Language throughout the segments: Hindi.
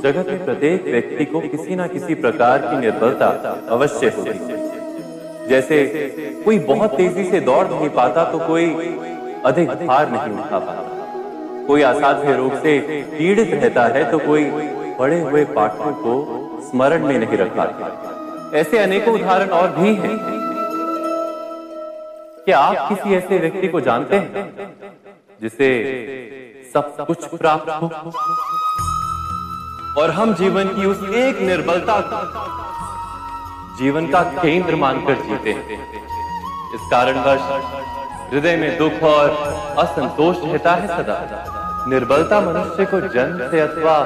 जगत में प्रत्येक व्यक्ति को किसी ना किसी प्रकार की निर्बलता अवश्य होती है। जैसे कोई बहुत तेजी से दौड़ नहीं पाता तो कोई अधिक भार नहीं उठा पाता, कोई असाध्य रोग से पीड़ित रहता है तो कोई पढ़े हुए पाठों को स्मरण में नहीं रख पाता। ऐसे अनेकों उदाहरण और भी हैं। क्या आप किसी ऐसे व्यक्ति को जानते हैं जिसे सब कुछ प्राप्त हो और हम जीवन की उस एक निर्बलता को जीवन का केंद्र मानकर जीते हैं? इस कारणवश हृदय में दुख और असंतोष रहता है सदा। निर्बलता मनुष्य को जन्म से अथवा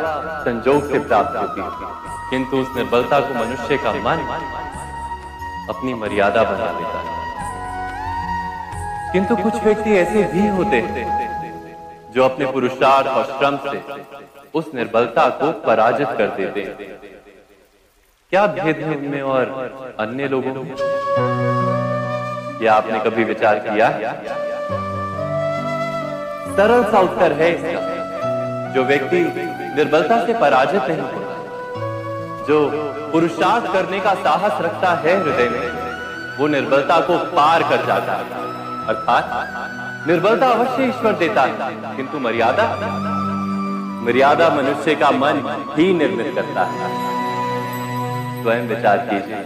संजोग से प्राप्त होती है, किंतु उस निर्बलता को मनुष्य का मन अपनी मर्यादा बना लेता है। किंतु कुछ व्यक्ति ऐसे भी होते हैं जो अपने पुरुषार्थ और श्रम से उस निर्बलता को पराजित कर देते हैं। क्या भेद है उनमें और अन्य लोगों में? क्या आपने कभी विचार किया? सरल सा उत्तर है इसका। जो व्यक्ति निर्बलता से पराजित नहीं होता, जो पुरुषार्थ करने का साहस रखता है हृदय में, वो निर्बलता को पार कर जाता है। अर्थात निर्बलता अवश्य ईश्वर देता है, किंतु मर्यादा मनुष्य का मन ही निर्मित करता है। स्वयं विचार कीजिए।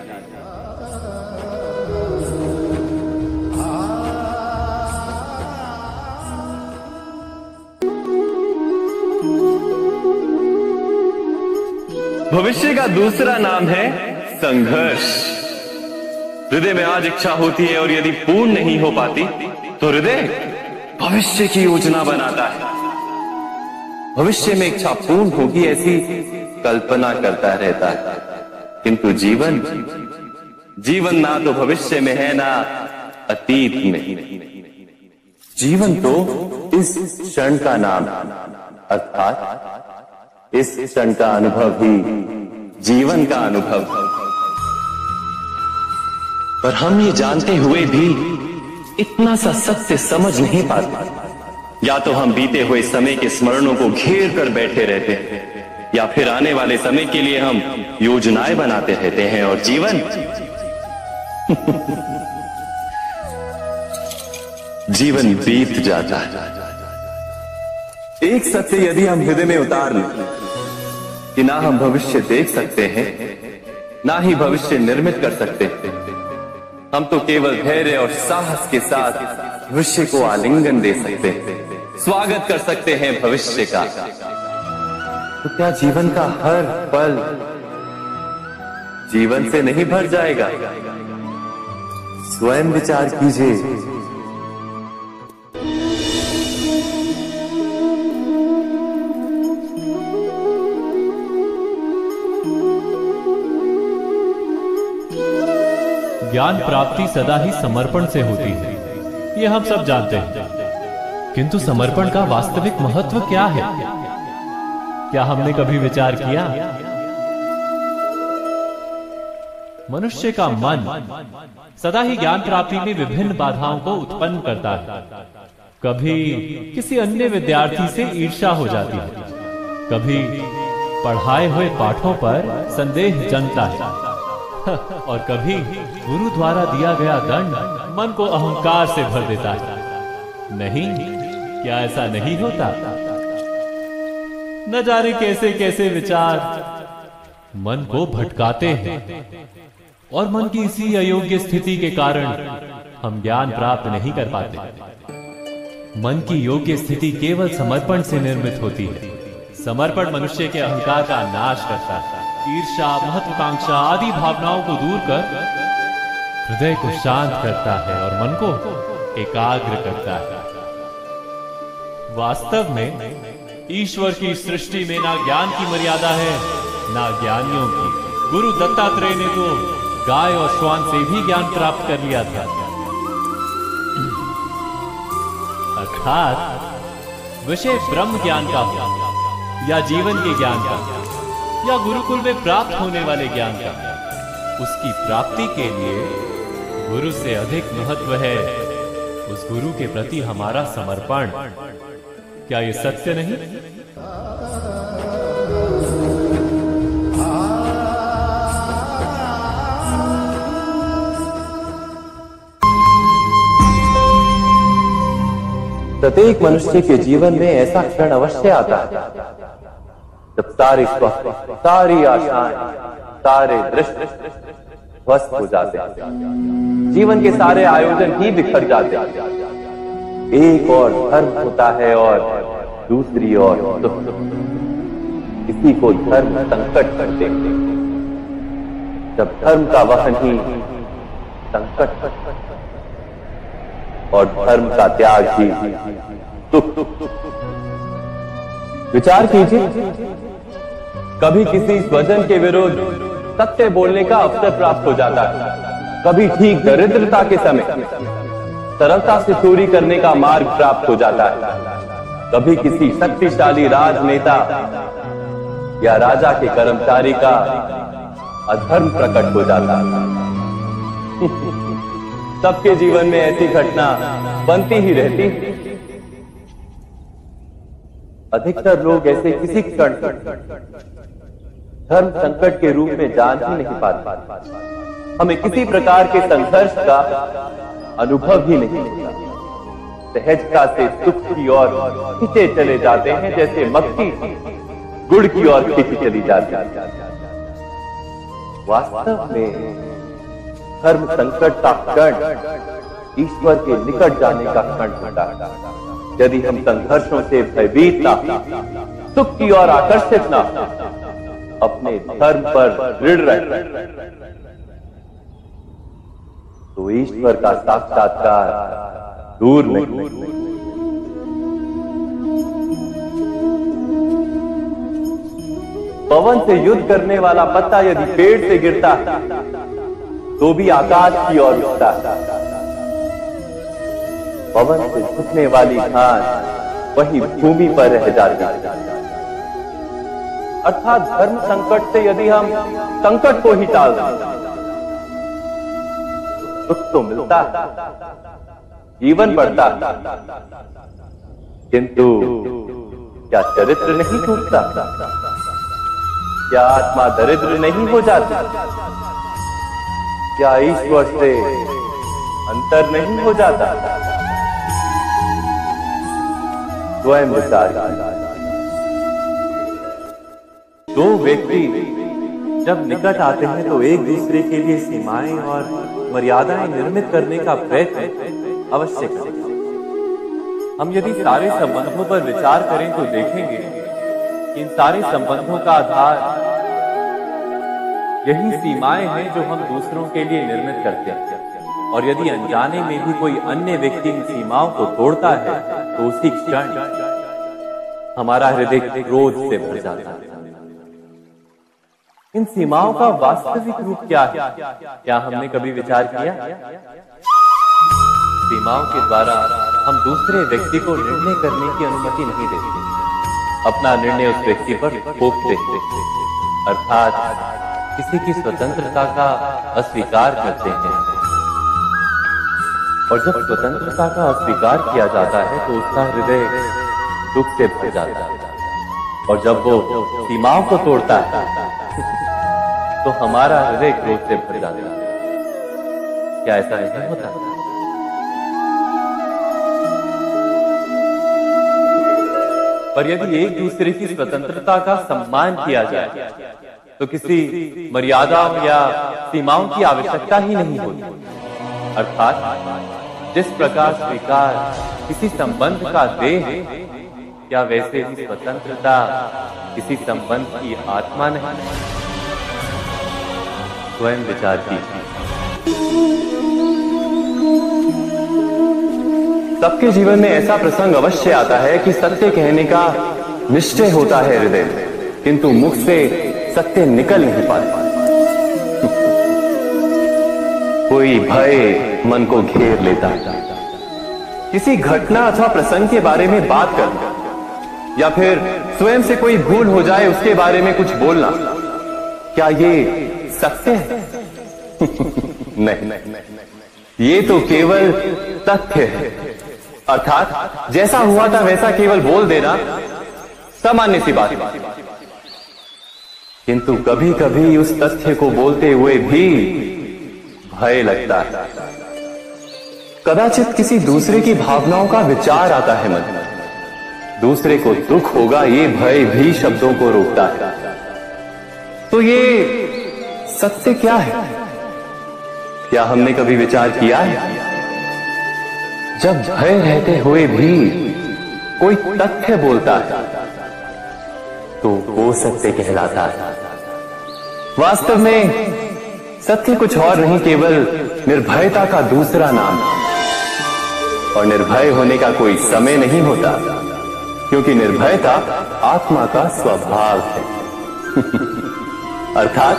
भविष्य का दूसरा नाम है संघर्ष। हृदय में आज इच्छा होती है और यदि पूर्ण नहीं हो पाती तो हृदय भविष्य की योजना बनाता है। भविष्य में इच्छा पूर्ण होगी ऐसी कल्पना करता रहता है, किंतु जीवन ना तो भविष्य में है ना अतीत में। जीवन तो इस क्षण का नाम, अर्थात इस क्षण का अनुभव ही जीवन का अनुभव। पर हम ये जानते हुए भी इतना सा सत्य समझ नहीं पाते। या तो हम बीते हुए समय के स्मरणों को घेर कर बैठे रहते हैं, या फिर आने वाले समय के लिए हम योजनाएं बनाते रहते हैं। और जीवन जीवन बीत जाता है। एक सत्य यदि हम हृदय में उतार लें कि ना हम भविष्य देख सकते हैं, ना ही भविष्य निर्मित कर सकते हैं, हम तो केवल धैर्य और साहस के साथ भविष्य को आलिंगन दे सकते हैं, स्वागत कर सकते हैं भविष्य का। तो क्या जीवन का हर पल जीवन से नहीं भर जाएगा? स्वयं विचार कीजिए। ज्ञान प्राप्ति सदा ही समर्पण से होती है, ये हम सब जानते हैं। किंतु समर्पण का वास्तविक महत्व क्या है? क्या हमने कभी विचार किया? मनुष्य का मन सदा ही ज्ञान प्राप्ति में विभिन्न बाधाओं को उत्पन्न करता है। कभी किसी अन्य विद्यार्थी से ईर्ष्या हो जाती है, कभी पढ़ाए हुए पाठों पर संदेह जमता है, और कभी गुरु द्वारा दिया गया दंड मन को अहंकार से भर देता है। नहीं, क्या ऐसा नहीं होता? न जाने कैसे कैसे विचार मन को भटकाते हैं, और मन की इसी अयोग्य स्थिति के कारण हम ज्ञान प्राप्त नहीं कर पाते। मन की योग्य स्थिति केवल समर्पण से निर्मित होती है। समर्पण मनुष्य के अहंकार का नाश करता है, ईर्ष्या, महत्वाकांक्षा आदि भावनाओं को दूर कर हृदय को शांत करता है और मन को एकाग्र करता है। वास्तव में ईश्वर की सृष्टि में ना ज्ञान की मर्यादा है, ना ज्ञानियों की। गुरु दत्तात्रेय ने तो गाय और श्वान से भी ज्ञान प्राप्त कर लिया था। अर्थात विषय ब्रह्म ज्ञान का हो या जीवन के ज्ञान का या गुरुकुल में प्राप्त होने वाले ज्ञान का, उसकी प्राप्ति के लिए गुरु से अधिक महत्व है उस गुरु के प्रति हमारा समर्पण। क्या ये सत्य नहीं? प्रत्येक मनुष्य के जीवन में ऐसा क्षण अवश्य आता है जब सारे स्वप्न, सारी आशाएं, सारे दृश्य ध्वस्त हो जाते हैं। जीवन के सारे आयोजन ही बिखर जाते हैं। एक और धर्म होता है और दूसरी ओर दुख। किसी को धर्म संकट करते हैं, जब धर्म का वहन ही संकट और धर्म का त्याग ही दुख। विचार कीजिए, कभी किसी स्वजन के विरुद्ध सत्य बोलने का अवसर प्राप्त हो जाता है, कभी ठीक दरिद्रता के समय सरलता से चोरी करने का मार्ग प्राप्त हो जाता है, कभी किसी शक्तिशाली राजनेता या राजा के कर्मचारी का अधर्म प्रकट हो जाता है। सबके जीवन में ऐसी घटना बनती ही रहती। अधिकतर लोग ऐसे किसी क्षण धर्म संकट के रूप में जान ही नहीं पाते। हमें किसी प्रकार के संघर्ष का अनुभव ही नहीं होता। सहजता से सुख की ओर खींचे चले जाते हैं, जैसे मक्खी गुड़ की ओर खींची चली जाती है। वास्तव में धर्म संकट का क्षण ईश्वर के निकट जाने का क्षण होता है। यदि हम संघर्षों से भयभीत ना, सुख की ओर आकर्षित ना, अपने धर्म पर दृढ़ रहे, तो ईश्वर का साक्षात्कार दूर नहीं। पवन से युद्ध करने वाला पत्ता यदि पेड़ से गिरता है तो भी आकाश की ओर उठता है। पवन से झुकने वाली घास वही भूमि पर रह जाती है। अर्थात धर्म संकट से यदि हम संकट को ही टाल दें, सुख तो मिलता है, जीवन बढ़ता है, किंतु क्या चरित्र नहीं टूटता? क्या आत्मा दरिद्र नहीं हो जाती? क्या ईश्वर से अंतर नहीं हो जाता? स्वयं विचार। दो व्यक्ति जब निकट आते हैं तो एक दूसरे के लिए सीमाएं और मर्यादाएं निर्मित करने का प्रयत्न अवश्य करें। हम यदि सारे संबंधों पर विचार करें तो देखेंगे कि इन सारे संबंधों का आधार यही सीमाएं हैं जो हम दूसरों के लिए निर्मित करते हैं। और यदि अनजाने में भी कोई अन्य व्यक्ति इन सीमाओं को तोड़ता है तो उसी क्षण हमारा हृदय क्रोध से भर जाता है। इन सीमाओं का वास्तविक रूप क्या है? क्या हमने कभी विचार किया? सीमाओं के द्वारा हम दूसरे व्यक्ति को निर्णय करने की अनुमति नहीं देते, अपना निर्णय उस व्यक्ति पर थोप देते, अर्थात किसी की स्वतंत्रता का अस्वीकार करते हैं। और जब स्वतंत्रता का अस्वीकार किया जाता है तो उसका हृदय दुख से भर जाता है। और जब वो सीमाओं को तोड़ता है तो हमारा हृदय क्रोध से भर जाता है। क्या ऐसा नहीं होता? पर यदि एक दूसरे की स्वतंत्रता का सम्मान किया जाए तो किसी मर्यादाओं या सीमाओं की आवश्यकता ही नहीं होती। अर्थात जिस प्रकार स्वीकार किसी संबंध का देह है, क्या वैसे ही स्वतंत्रता किसी संबंध की आत्मा नहीं? स्वयं विचार कीजिए। सबके जीवन में ऐसा प्रसंग अवश्य आता है कि सत्य कहने का निश्चय होता है हृदय में, किंतु मुख से सत्य निकल नहीं पाता। कोई भय मन को घेर लेता है। किसी घटना अथवा प्रसंग के बारे में बात करना या फिर स्वयं से कोई भूल हो जाए उसके बारे में कुछ बोलना, क्या ये सत्य है? नहीं। ये तो केवल तथ्य है, अर्थात जैसा हुआ था वैसा केवल बोल देना सामान्य सी बात है। किंतु कभी कभी उस तथ्य को बोलते हुए भी भय लगता है। कदाचित किसी दूसरे की भावनाओं का विचार आता है मन में, दूसरे को दुख होगा ये भय भी शब्दों को रोकता है। तो ये सत्य क्या है? क्या हमने कभी विचार किया है? जब भय रहते हुए भी कोई तथ्य बोलता है तो वो सत्य कहलाता है। वास्तव में सत्य कुछ और नहीं, केवल निर्भयता का दूसरा नाम है। और निर्भय होने का कोई समय नहीं होता, क्योंकि निर्भयता आत्मा का स्वभाव है। अर्थात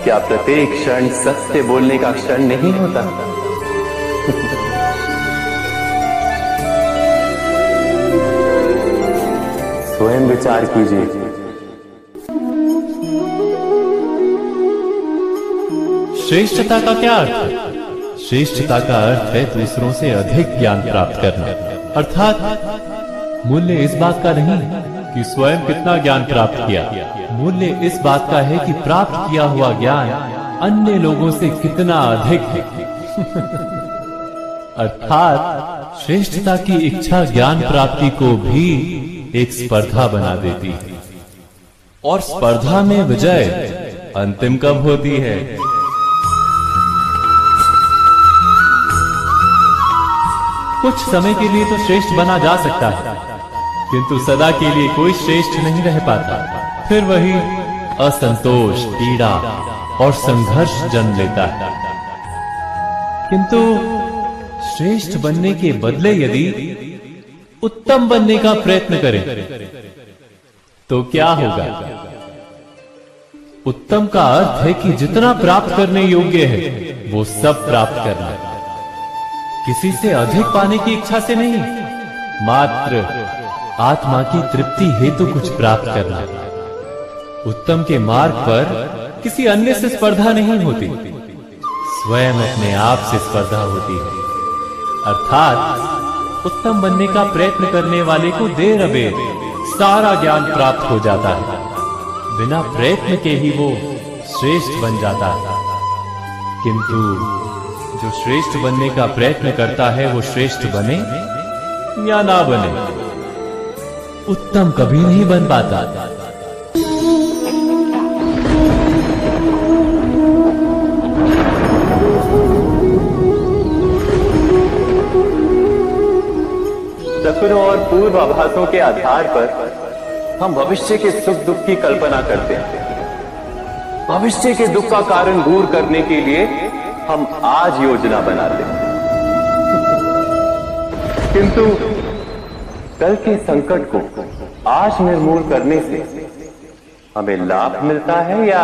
क्या प्रत्येक क्षण सत्य बोलने का क्षण नहीं होता? स्वयं विचार कीजिए। श्रेष्ठता का क्या अर्थ है? श्रेष्ठता का अर्थ है दूसरों से अधिक ज्ञान प्राप्त करना। अर्थात मूल्य इस बात का नहीं कि स्वयं कितना ज्ञान प्राप्त किया, मूल्य इस बात का है कि प्राप्त किया हुआ ज्ञान अन्य लोगों से कितना अधिक है। अर्थात श्रेष्ठता की इच्छा ज्ञान प्राप्ति को भी एक स्पर्धा बना देती है। और स्पर्धा में विजय अंतिम कब होती है? कुछ समय के लिए तो श्रेष्ठ बना जा सकता है, किंतु सदा के लिए कोई श्रेष्ठ नहीं रह पाता। फिर वही असंतोष, पीड़ा और संघर्ष जन्म लेता है। किंतु श्रेष्ठ बनने के बदले यदि उत्तम बनने का प्रयत्न करें तो क्या होगा? उत्तम का अर्थ है कि जितना प्राप्त करने योग्य है वो सब प्राप्त करना, किसी से अधिक पाने की इच्छा से नहीं, मात्र आत्मा की तृप्ति हेतु कुछ प्राप्त करना। उत्तम के मार्ग पर किसी अन्य से स्पर्धा नहीं होती, स्वयं अपने आप से स्पर्धा होती है। अर्थात उत्तम बनने का प्रयत्न करने वाले को देर अबेर सारा ज्ञान प्राप्त हो जाता है, बिना प्रयत्न के ही वो श्रेष्ठ बन जाता है। किंतु जो श्रेष्ठ बनने का प्रयत्न करता है वो श्रेष्ठ बने या ना बने, उत्तम कभी नहीं बन पाता। सपनों और पूर्वाभासों के आधार पर हम भविष्य के सुख दुख की कल्पना करते हैं। भविष्य के दुख का कारण दूर करने के लिए हम आज योजना बनाते हैं, किंतु कल के संकट को आज निर्मूल करने से हमें लाभ मिलता है या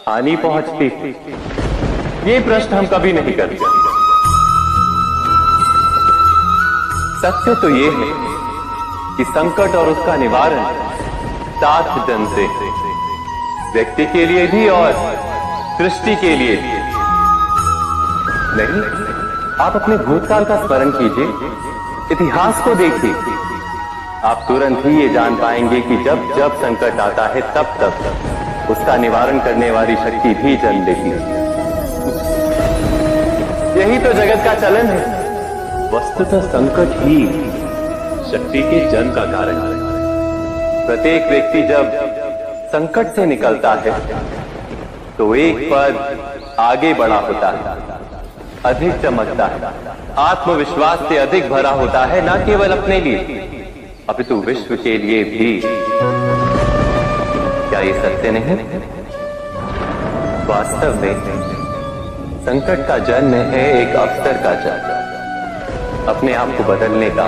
हानि पहुंचती है? ये प्रश्न हम कभी नहीं करते। सत्य तो ये है कि संकट और उसका निवारण सात जन से, व्यक्ति के लिए भी और सृष्टि के लिए भी। नहीं, आप अपने भूतकाल का स्मरण कीजिए, इतिहास को देखिए, आप तुरंत ही ये जान पाएंगे कि जब जब संकट आता है तब तब उसका निवारण करने वाली शक्ति भी जन्म लेती है। यही तो जगत का चलन है। वस्तुतः संकट ही शक्ति के जन्म का कारण है। प्रत्येक व्यक्ति जब संकट से निकलता है तो एक पद आगे बढ़ा होता है, अधिक चमकता है, आत्मविश्वास से अधिक भरा होता है, न केवल अपने लिए अपितु विश्व के लिए भी। क्या ये सत्य नहीं? वास्तव में संकट का जन्म है एक अवसर का जन्म, अपने आप को बदलने का,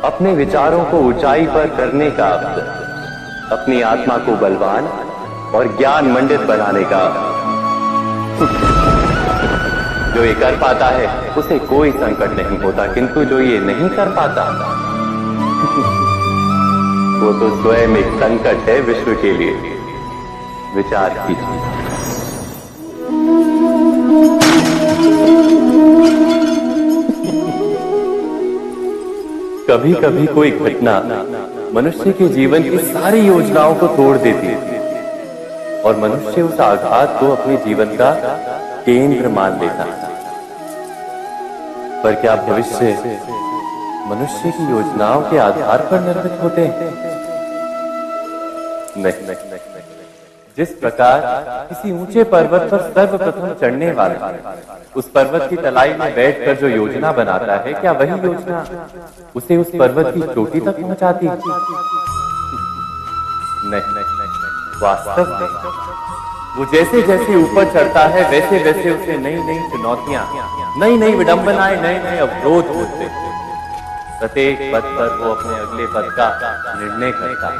अपने विचारों को ऊंचाई पर करने का अवसर, अपनी आत्मा को बलवान और ज्ञान मंडित बनाने का। जो ये कर पाता है उसे कोई संकट नहीं होता, किंतु जो ये नहीं कर पाता वो तो स्वयं एक संकट है विश्व के लिए। विचार कीजिए। कभी कभी कोई घटना मनुष्य के जीवन की सारी योजनाओं को तोड़ देती है और मनुष्य उस आघात को अपने जीवन का केंद्र मान लेता है। पर क्या भविष्य मनुष्य की योजनाओं के आधार पर निर्मित होते हैं? नहीं। जिस प्रकार किसी ऊंचे पर्वत पर सर्वप्रथम चढ़ने वाला उस पर्वत की तलाई में बैठकर जो योजना बनाता है, क्या वही योजना उसे उस पर्वत की चोटी तक पहुंचाती है? नहीं। वास्तव में वो जैसे जैसे ऊपर चढ़ता है वैसे वैसे उसे नई नई चुनौतियां, नई नई विडंबनाएं, नए नए अवरोध होते हैं। प्रत्येक पद पर वो अपने अगले पद का निर्णय करता है।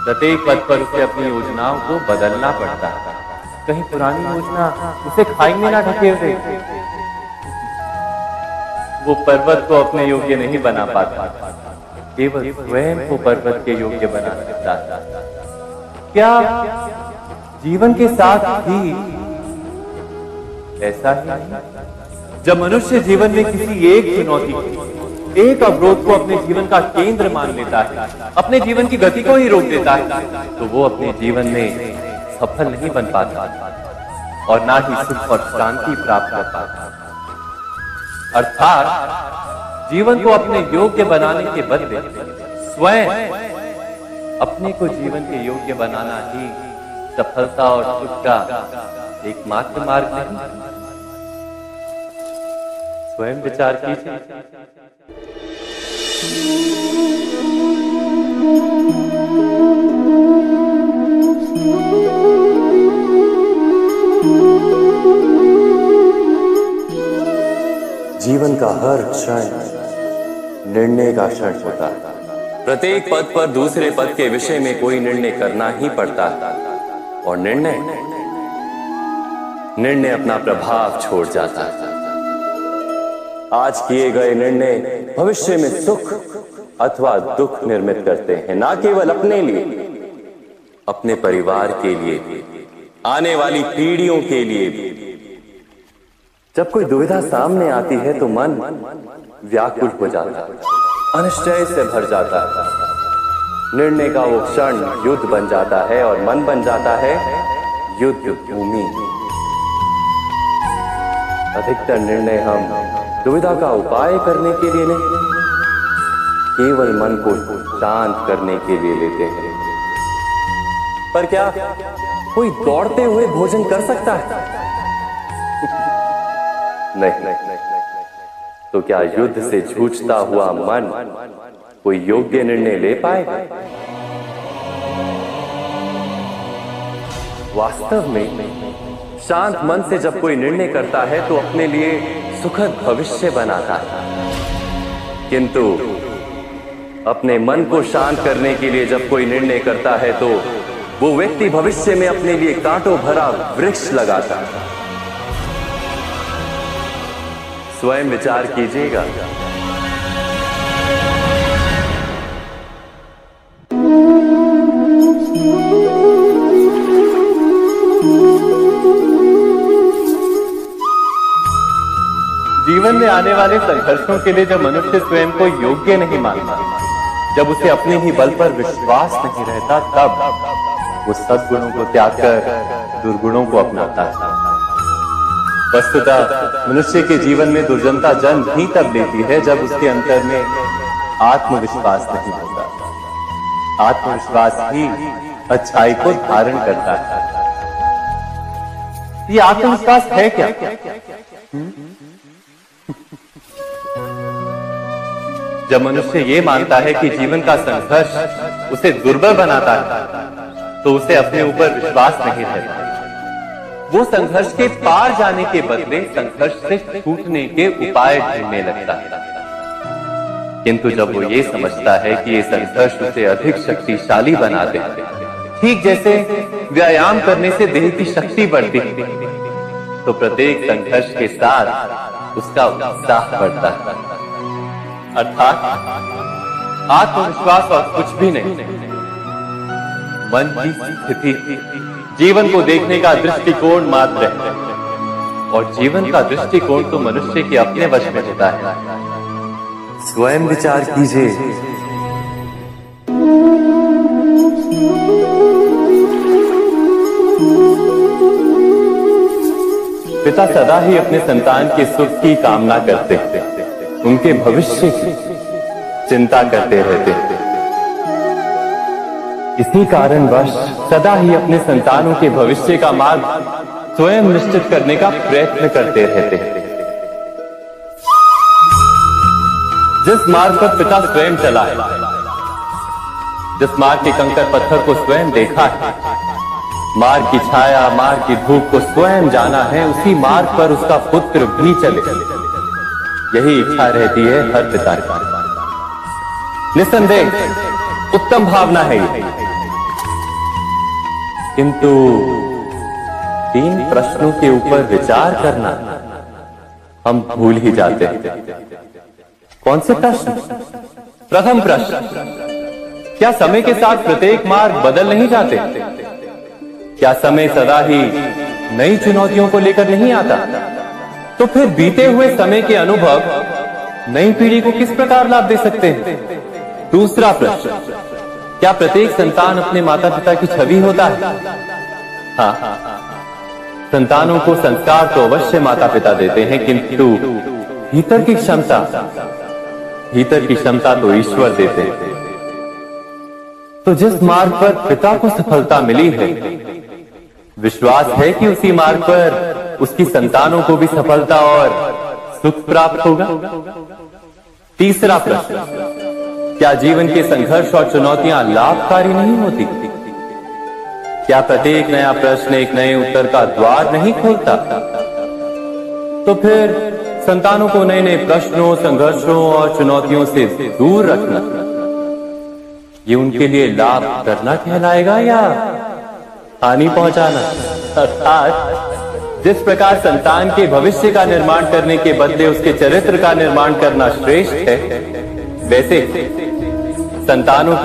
प्रत्येक पद पर उसे अपनी योजनाओं को बदलना पड़ता है। कहीं पुरानी योजना उसे खाई में ना ढकेल दे। वो पर्वत को अपने योग्य नहीं बना पाता, केवल स्वयं को पर्वत के योग्य बना सकता है। क्या जीवन के साथ भी ऐसा ही? जब मनुष्य जीवन में किसी एक चुनौती, एक अवरोध को अपने जीवन का केंद्र मान लेता है, अपने जीवन की गति को ही रोक देता है, तो वो अपने जीवन में सफल नहीं बन पाता और ना ही सुख और शांति प्राप्त कर पाता। अर्थात जीवन को अपने योग्य बनाने के बदले स्वयं अपने को जीवन के योग्य बनाना ही सफलता और सुख का एकमात्र मार्ग नहीं। स्वयं विचार कीजिए। जीवन का हर क्षण निर्णय का क्षण होता है। प्रत्येक पद पर दूसरे पद के विषय में कोई निर्णय करना ही पड़ता है और निर्णय अपना प्रभाव छोड़ जाता है। आज किए गए निर्णय भविष्य में सुख अथवा दुख निर्मित करते हैं, ना केवल अपने लिए, अपने परिवार के लिए, आने वाली पीढ़ियों के लिए भी। जब कोई दुविधा सामने आती है तो मन व्याकुल हो जाता है, अनिश्चय से भर जाता है। निर्णय का वो क्षण युद्ध बन जाता है और मन बन जाता है युद्ध भूमि। अधिकतर निर्णय हम दुविधा का उपाय करने के लिए नहीं, केवल मन को शांत करने के लिए लेते हैं। पर क्या कोई दौड़ते हुए भोजन कर सकता है? नहीं। तो क्या युद्ध से जूझता हुआ मन कोई योग्य निर्णय ले पाएगा? वास्तव में शांत मन से जब कोई निर्णय करता है तो अपने लिए सुखद भविष्य बनाता है, किंतु अपने मन को शांत करने के लिए जब कोई निर्णय करता है तो वो व्यक्ति भविष्य में अपने लिए कांटों भरा वृक्ष लगाता है। स्वयं विचार कीजिएगा। जीवन में आने वाले संघर्षों के लिए जब मनुष्य स्वयं को योग्य नहीं मानता, जब उसे अपने ही बल पर विश्वास नहीं रहता, तब वो सद्गुणों को त्याग कर दुर्गुणों को अपनाता है। वस्तुतः मनुष्य के जीवन में दुर्जनता जन्म ही तब लेती है जब उसके अंतर में आत्मविश्वास नहीं होता। आत्मविश्वास ही अच्छाई को धारण करता है। ये आत्मविश्वास है क्या? जब मनुष्य ये मानता है कि जीवन का संघर्ष उसे दुर्बल बनाता है, तो उसे अपने ऊपर विश्वास नहीं रहता। वो संघर्ष के पार जाने के बदले संघर्ष से छूटने के उपाय ढूंढने लगता है। किंतु जब वो ये समझता है कि ये संघर्ष उसे अधिक शक्तिशाली बनाते हैं, ठीक जैसे व्यायाम करने से देह की शक्ति बढ़ती है, तो प्रत्येक संघर्ष के साथ उसका उत्साह बढ़ता है। अर्थात आत्मविश्वास और कुछ भी नहीं, मन की स्थिति जीवन को देखने का दृष्टिकोण मात्र है, और जीवन का दृष्टिकोण तो मनुष्य के अपने वश में होता है। स्वयं विचार कीजिए। पिता सदा ही अपने संतान के सुख की कामना करते, उनके भविष्य की चिंता करते रहते। इसी कारणवश सदा ही अपने संतानों के भविष्य का मार्ग स्वयं निश्चित करने का प्रयत्न करते रहते। जिस मार्ग पर पिता स्वयं चला है, जिस मार्ग के कंकर पत्थर को स्वयं देखा है, मार्ग की छाया, मार्ग की धूप को स्वयं जाना है, उसी मार्ग पर उसका पुत्र भी चले, यही इच्छा रहती है हर पिता की। निस्संदेह उत्तम भावना है ये, किंतु 3 प्रश्नों के ऊपर विचार करना हम भूल ही जाते हैं। कौन से प्रश्न? प्रथम प्रश्न, क्या समय के साथ प्रत्येक मार्ग बदल नहीं जाते? क्या समय सदा ही नई चुनौतियों को लेकर नहीं आता? तो फिर बीते हुए समय के अनुभव नई पीढ़ी को किस प्रकार लाभ दे सकते हैं? दूसरा प्रश्न, क्या प्रत्येक संतान अपने माता पिता की छवि होता है? हाँ, संतानों को संस्कार तो अवश्य माता पिता देते हैं, किंतु भीतर की क्षमता तो ईश्वर देते हैं। तो जिस मार्ग पर पिता को सफलता मिली है, विश्वास है कि उसी मार्ग पर उसकी संतानों को भी सफलता और सुख प्राप्त होगा। तीसरा प्रश्न, क्या जीवन के संघर्ष और चुनौतियां लाभकारी नहीं होती? क्या प्रत्येक नया प्रश्न एक नए उत्तर का द्वार नहीं खोलता? तो फिर संतानों को नए नए प्रश्नों, संघर्षों और चुनौतियों से दूर रखना, ये उनके लिए लाभ करना कहलाएगा या हानि पहुंचाना? अर्थात जिस प्रकार संतान के भविष्य का निर्माण करने के बदले उसके चरित्र का निर्माण करना श्रेष्ठ है, वैसे संतानों